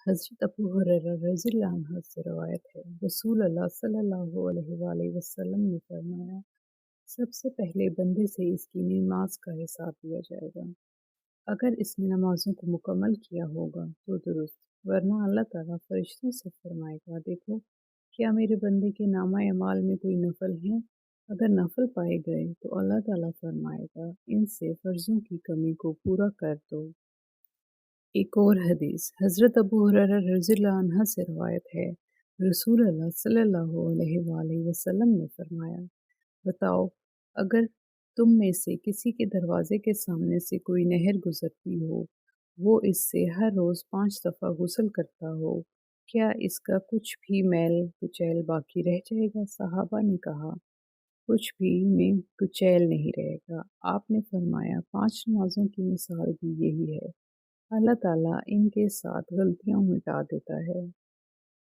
हज़रत अबू हुरैरा रज़ियल्लाहु अन्हु से रवायत है, रसूल अल्लाह सल्लल्लाहु अलैहि वसल्लम ने फरमाया, सबसे पहले बंदे से इसकी नमाज का हिसाब लिया जाएगा। अगर इसने नमाजों को मुकम्मल किया होगा तो दुरुस्त, वरना अल्लाह ताला फरिश्तों से फरमाएगा, देखो क्या मेरे बंदे के नामा अमाल में कोई नफल है। अगर नफल पाए गए तो अल्लाह ताला फरमाएगा, इनसे फ़र्ज़ों की कमी को पूरा कर दो। एक और हदीस हज़रत अबू हुरैरा रज़ियल्लाहु अन्हु से रवायत है, रसूल अल्लाह सल्लल्लाहु अलैहि वसल्लम ने फरमाया, बताओ अगर तुम में से किसी के दरवाजे के सामने से कोई नहर गुजरती हो, वो इससे हर रोज़ 5 दफ़ा गुस्ल करता हो, क्या इसका कुछ भी मैल कुचैल बाकी रह जाएगा? सहाबा ने कहा, कुछ भी में कुचैल नहीं रहेगा। आपने फरमाया, 5 नमाज़ों की मिसाल भी यही है। अल्लाह ताला इनके साथ गलतियाँ मिटा देता है।